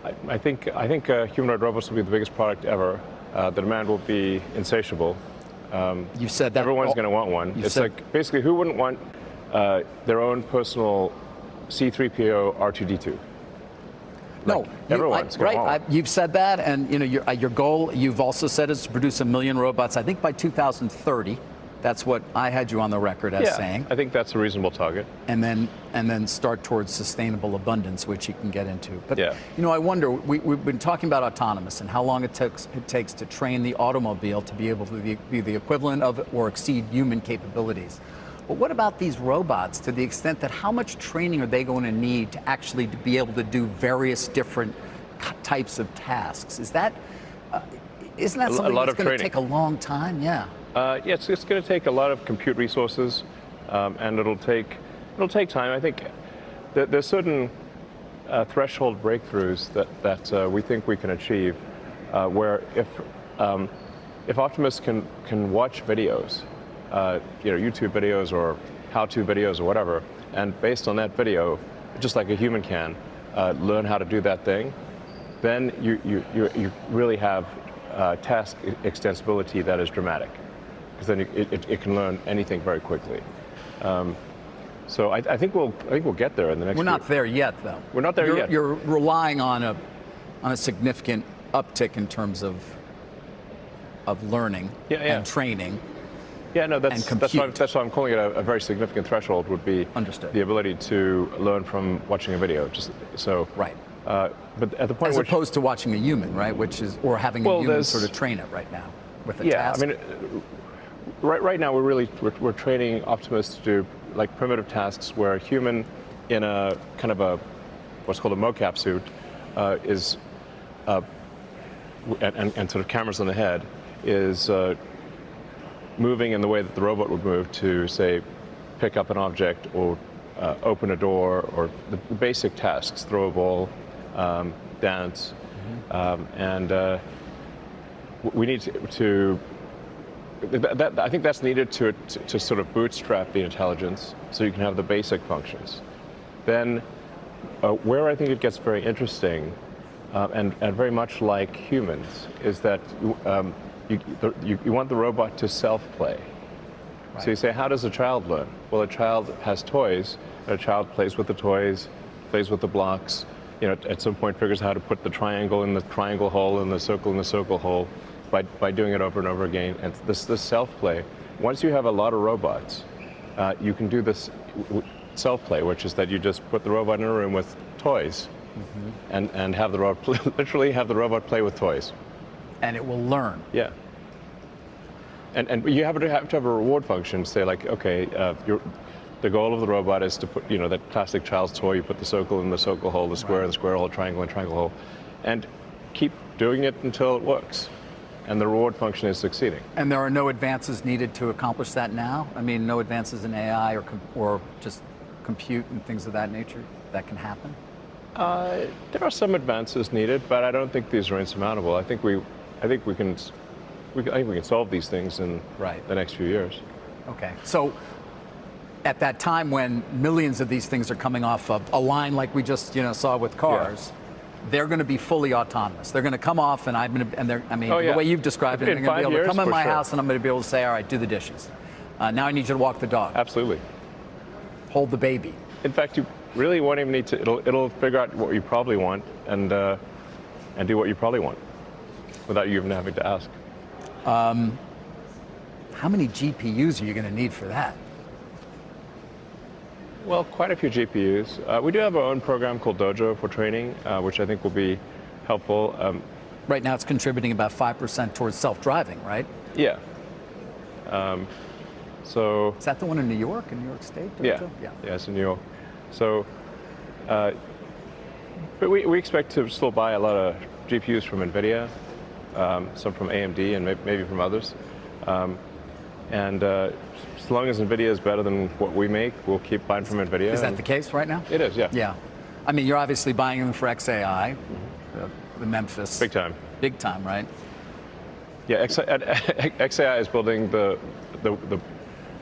I think humanoid robots will be the biggest product ever. The demand will be insatiable. You said that everyone's going to want one. It's like basically who wouldn't want their own personal C-3PO R2-D2? No, everyone's going to want one. You've said that, and your goal. You've also said is to produce 1 million robots. I think by 2030. That's what I had you on the record as saying. I think that's a reasonable target. And then start towards sustainable abundance, which you can get into. But I wonder. We've been talking about autonomous and how long it takes to train the automobile to be able to be the equivalent of or exceed human capabilities. But what about these robots? To the extent that how much training are they going to need to actually be able to do various different types of tasks? Isn't that something that's going to take a long time? Yeah. It's going to take a lot of compute resources, and it'll take time. I think there's certain threshold breakthroughs that we think we can achieve, where if Optimus can watch videos, YouTube videos or how-to videos or whatever, and based on that video, just like a human can, learn how to do that thing, then you really have task extensibility that is dramatic. Because then it can learn anything very quickly. So I think we'll get there in the next. We're not there yet, though. We're not there yet. You're relying on a significant uptick in terms of learning and training. Yeah, no, that's why I'm calling it a very significant threshold. Would be the ability to learn from watching a video. Right. But at the point as opposed to watching a human, right? Or having a human sort of train it right now with a task. I mean. Right now, we're training Optimus to do like primitive tasks where a human in a kind of what's called a mocap suit and sort of cameras on the head is moving in the way that the robot would move to, say, pick up an object or open a door, or the basic tasks: throw a ball, dance, and we need to. I think that's needed to sort of bootstrap the intelligence so you can have the basic functions. Then where I think it gets very interesting and very much like humans is that you want the robot to self-play. Right. So you say, how does a child learn? Well, a child has toys, and a child plays with the toys, plays with the blocks, at some point figures out how to put the triangle in the triangle hole and the circle in the circle hole. By doing it over and over again, and this self-play. Once you have a lot of robots, you can do this self-play, which is that you just put the robot in a room with toys, and have the robot literally have the robot play with toys, and it will learn. Yeah. And you have to have a reward function. Say like, okay, the goal of the robot is to put that classic child's toy. You put the circle in the circle hole, the square in the square hole, triangle in the triangle hole, and keep doing it until it works. And the reward function is succeeding. And there are no advances needed to accomplish that now? I mean, no advances in AI or just compute and things of that nature that can happen? There are some advances needed, but I don't think these are insurmountable. I think we can solve these things in the next few years. Okay. So at that time when millions of these things are coming off of a line like we just saw with cars, they're going to be fully autonomous. They're going to come off, and the way you've described it, they're going to be able to come in my house, and I'm going to be able to say, all right, do the dishes. Now I need you to walk the dog. Absolutely. Hold the baby. In fact, you really won't even need to. It'll figure out what you probably want and do what you probably want without you even having to ask. How many GPUs are you going to need for that? Well, quite a few GPUs. We do have our own program called Dojo for training, which I think will be helpful. Right now it's contributing about 5% towards self-driving, right? Yeah. So. Is that the one in New York, in New York State? Dojo? Yeah, it's in New York. So, but we expect to still buy a lot of GPUs from NVIDIA, some from AMD, and maybe from others. As long as NVIDIA is better than what we make, we'll keep buying from NVIDIA. Is that the case right now? It is, yeah. Yeah. I mean, you're obviously buying them for XAI, the Memphis. Big time. Big time, right? Yeah, XAI is building the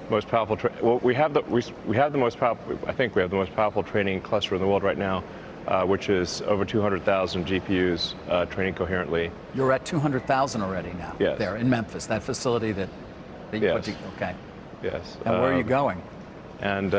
most powerful. We have the most powerful. I think we have the most powerful training cluster in the world right now which is over 200,000 GPUs training coherently. You're at 200,000 already now. Yes. There in Memphis, that facility that you Yes. put together. Okay. Yes. And where are you going? And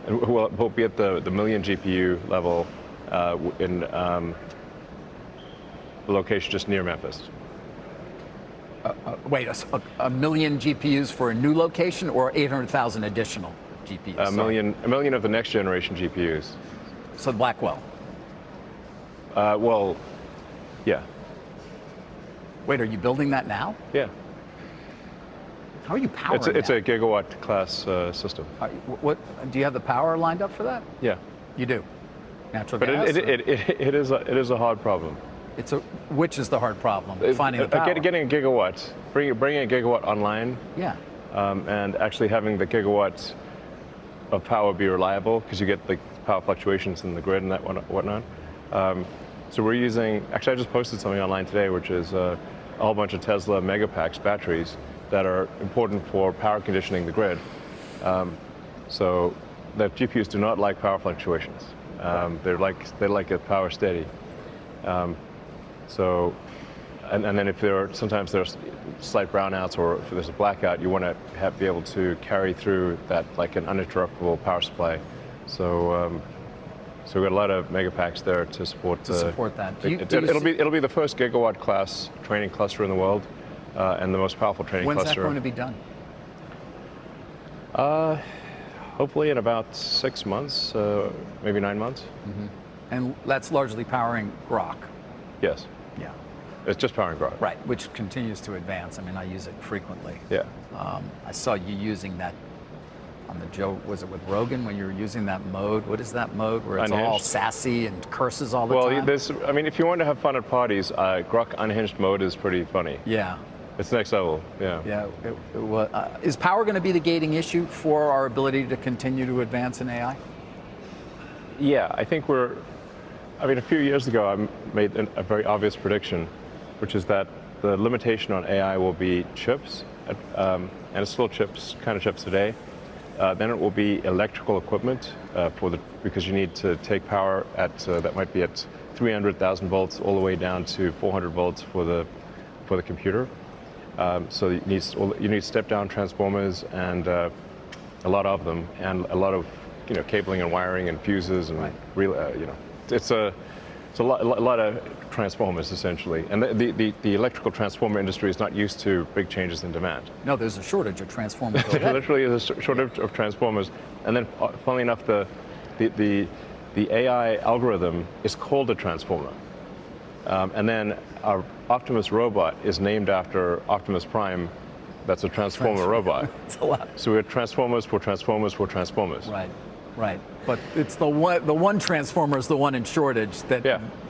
we'll be at the million GPU level in a location just near Memphis. Wait, a million GPUs for a new location, or 800,000 additional GPUs? A million of the next generation GPUs. So Blackwell. Well, yeah. Wait, are you building that now? Yeah. How are you powering It's that? a gigawatt class system. What do you have the power lined up for that? Yeah. You do. Natural But gas. it is a hard problem. Which is the hard problem? Finding the power. Getting a gigawatt, bringing a gigawatt online. Yeah. And actually having the gigawatts of power be reliable, because you get the power fluctuations in the grid and that whatnot. So we're using, actually I just posted something online today, which is a whole bunch of Tesla Megapacks batteries that are important for power conditioning the grid. So that GPUs do not like power fluctuations. They like it power steady. So, and then sometimes there's slight brownouts, or if there's a blackout, you want to be able to carry through that like an uninterruptible power supply. So, so we've got a lot of megapacks there to support that. It'll be the first gigawatt class training cluster in the world, and the most powerful training When's cluster. When's that going to be done? Hopefully in about 6 months, maybe 9 months. Mm-hmm. And that's largely powering Grok. Yes. Yeah. It's just powering Grok. Right, which continues to advance. I mean, I use it frequently. Yeah. I saw you using that on the Joe, was it with Rogan, when you were using that mode? What is that mode where it's Unhinged. all sassy and curses all the time? Well, I mean, if you want to have fun at parties, Grok unhinged mode is pretty funny. Yeah. It's next level, yeah. Yeah. Is power going to be the gating issue for our ability to continue to advance in AI? Yeah, I think a few years ago, I made a very obvious prediction, which is that the limitation on AI will be chips, and it's still kind of chips today. Then it will be electrical equipment because you need to take power that might be at 300,000 volts all the way down to 400 volts for the computer. So you need step-down transformers, and a lot of them, and a lot of cabling and wiring and fuses and it's a lot of transformers essentially, and the electrical transformer industry is not used to big changes in demand. No, there's a shortage of transformers. There literally is a shortage of transformers, and then funnily enough, the AI algorithm is called a transformer, and then our Optimus robot is named after Optimus Prime. That's a transformer robot. It's a lot. So we have transformers for transformers for transformers. Right. But it's the one transformer is the one in shortage that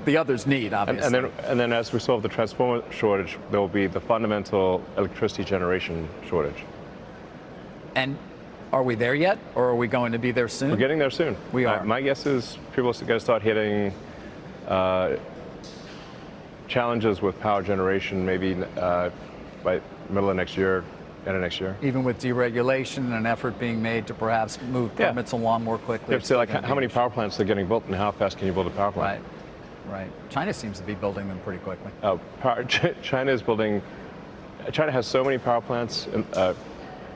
the others need, obviously. And then as we solve the transformer shortage, there will be the fundamental electricity generation shortage. And are we there yet, or are we going to be there soon? We're getting there soon. We are. My guess is people are going to start hitting challenges with power generation maybe by middle of next year, end of next year. Even with deregulation and an effort being made to perhaps move permits along more quickly. You have to say, like, how many power plants are getting built, and how fast can you build a power plant? Right. China seems to be building them pretty quickly. China has so many power plants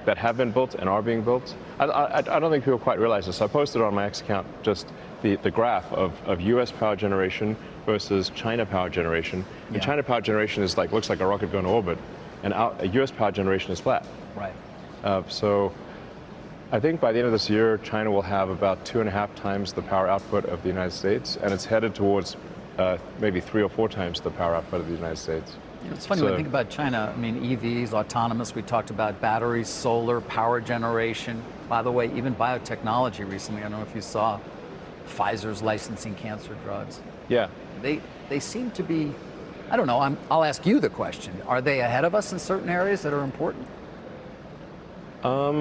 that have been built and are being built. I don't think people quite realize this. I posted on my X account just the graph of U.S. power generation versus China power generation. And China power generation is looks like a rocket going to orbit, and U.S. power generation is flat. Right. So I think by the end of this year, China will have about 2.5 times the power output of the United States, and it's headed towards maybe 3 or 4 times the power output of the United States. It's funny when I think about China. I mean, EVs, autonomous, we talked about batteries, solar, power generation. By the way, even biotechnology recently, I don't know if you saw, Pfizer's licensing cancer drugs. Yeah. They seem to be, I don't know, I'll ask you the question. Are they ahead of us in certain areas that are important? I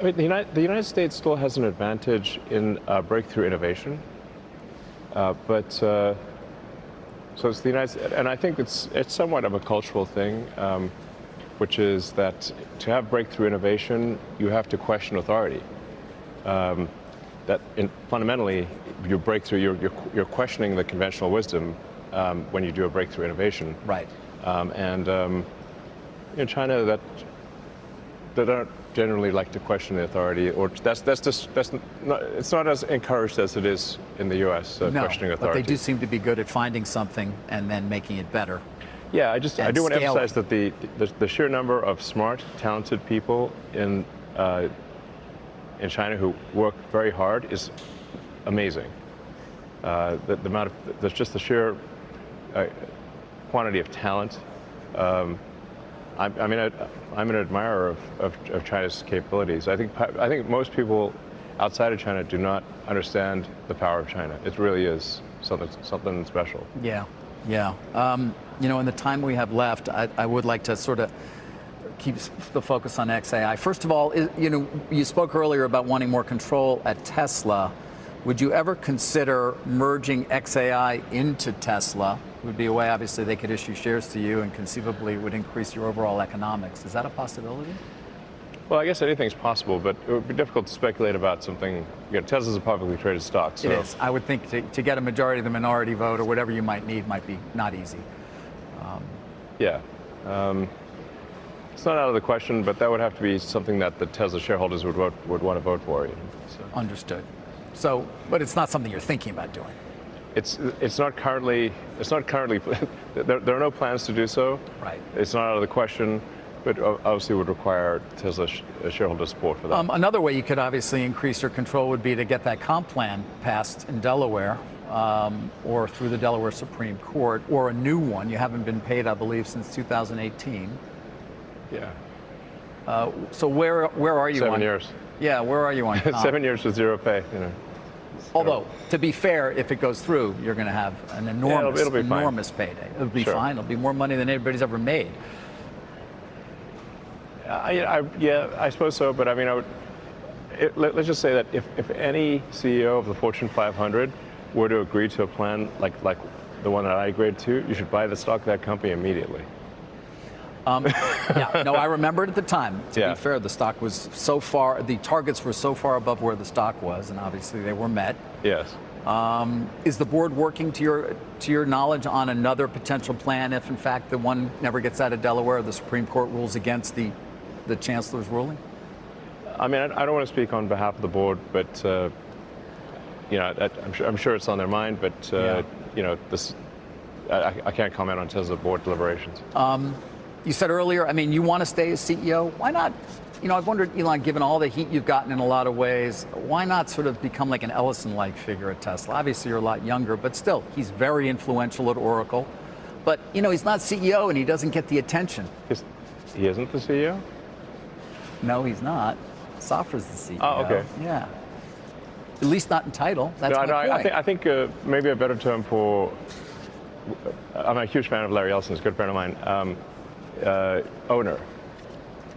mean, the United States still has an advantage in breakthrough innovation, so it's the United States, and I think it's somewhat of a cultural thing. which is that to have breakthrough innovation, you have to question authority. Fundamentally, your breakthrough, you're questioning the conventional wisdom when you do a breakthrough innovation. Right. In China, they don't generally like to question the authority, or it's not as encouraged as it is in the U.S. Questioning authority. But they do seem to be good at finding something and then making it better. Yeah, I do want to emphasize that the sheer number of smart, talented people in China who work very hard is amazing. The amount of there's just the sheer quantity of talent. I'm an admirer of China's capabilities. I think most people outside of China do not understand the power of China. It really is something special. Yeah, yeah. In the time we have left, I would like to sort of keep the focus on XAI. First of all, you spoke earlier about wanting more control at Tesla. Would you ever consider merging XAI into Tesla? It would be a way, obviously, they could issue shares to you and conceivably would increase your overall economics. Is that a possibility? Well, I guess anything's possible, but it would be difficult to speculate about something. Tesla's a publicly traded stock. So. It is. I would think to get a majority of the minority vote or whatever you might need might be not easy. Yeah. It's not out of the question, but that would have to be something that the Tesla shareholders would want to vote for. So. Understood. So, but it's not something you're thinking about doing. It's not currently. There are no plans to do so. Right. It's not out of the question, but obviously would require Tesla shareholder support for that. Another way you could obviously increase your control would be to get that comp plan passed in Delaware, or through the Delaware Supreme Court, or a new one. You haven't been paid, I believe, since 2018. Yeah. So where are you? 7 years. Yeah, where are you on comp? 7 years with zero pay. Although, to be fair, if it goes through, you're going to have an enormous, it'll be enormous payday. It'll be fine. It'll be more money than anybody's ever made. Yeah, I suppose so. But I mean, let's just say that if any CEO of the Fortune 500 were to agree to a plan like the one that I agreed to, you should buy the stock of that company immediately. Yeah, no, I remember it at the time. To be fair, the stock was so far, the targets were so far above where the stock was, and obviously they were met. Yes. Is the board working to your knowledge on another potential plan if, in fact, the one never gets out of Delaware, the Supreme Court rules against the chancellor's ruling? I mean, I don't want to speak on behalf of the board, but I'm sure it's on their mind. But I can't comment on Tesla board deliberations. You said earlier, I mean, you want to stay as CEO. Why not? I've wondered, Elon, given all the heat you've gotten in a lot of ways, why not sort of become like an Ellison-like figure at Tesla? Obviously, you're a lot younger, but still, he's very influential at Oracle. But, he's not CEO and he doesn't get the attention. He isn't the CEO? No, he's not. Safra's the CEO. Oh, okay. Yeah. At least not in title. That's my point. I think maybe a better term for, I'm a huge fan of Larry Ellison, he's a good friend of mine. Owner.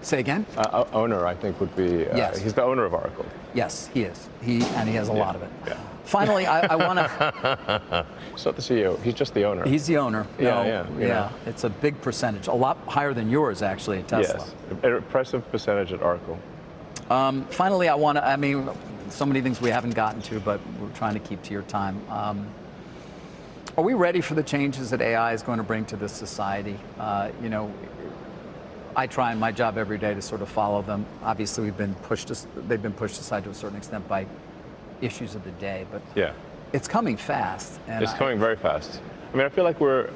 Say again? Owner, I think, would be. Yes. He's the owner of Oracle. Yes, he is. He has a lot of it. Yeah. Finally, I want to. He's not the CEO. He's just the owner. He's the owner. Yeah. It's a big percentage, a lot higher than yours actually at Tesla. Yes, an impressive percentage at Oracle. Finally, I mean, so many things we haven't gotten to, but we're trying to keep to your time. Are we ready for the changes that AI is going to bring to this society? I try in my job every day to sort of follow them. Obviously, they've been pushed aside to a certain extent by issues of the day, but it's coming fast. And it's coming very fast. I mean, I feel like we're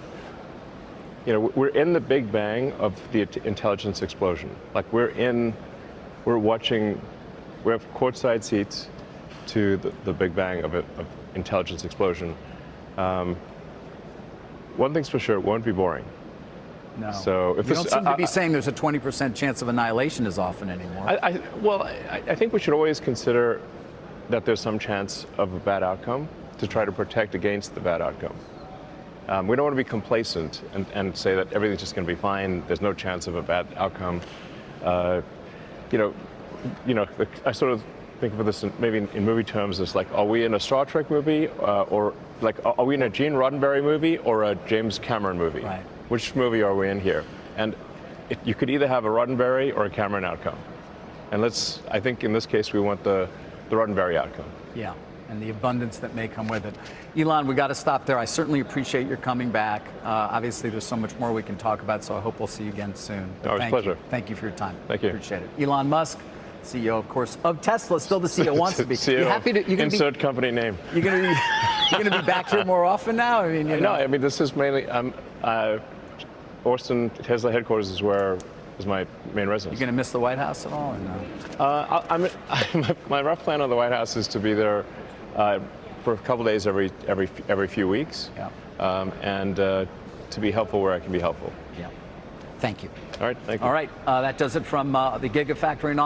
in the big bang of the intelligence explosion. Like we have courtside seats to the big bang of intelligence explosion. One thing's for sure, it won't be boring. No. So if you don't seem to be saying there's a 20% chance of annihilation as often anymore. I think we should always consider that there's some chance of a bad outcome to try to protect against the bad outcome. We don't want to be complacent and say that everything's just going to be fine. There's no chance of a bad outcome. I sort of think of this maybe in movie terms as like, are we in a Star Trek movie or like, are we in a Gene Roddenberry movie or a James Cameron movie? Right. Which movie are we in here? And you could either have a Roddenberry or a Cameron outcome. And I think in this case, we want the Roddenberry outcome. Yeah, and the abundance that may come with it. Elon, we got to stop there. I certainly appreciate your coming back. Obviously, there's so much more we can talk about, so I hope we'll see you again soon. No, it's a pleasure. Thank you for your time. Thank you. Appreciate it. Elon Musk, CEO, of course, of Tesla. Still the CEO wants to be. CEO, you happy to? You gonna insert company name. You're gonna be back here more often now. I mean, No, I mean this is mainly Austin Tesla headquarters is my main residence. You gonna miss the White House at all? Or no? My rough plan on the White House is to be there for a couple days every few weeks. Yeah. And to be helpful where I can be helpful. Yeah. Thank you. All right. Thank you. All right. That does it from the Gigafactory in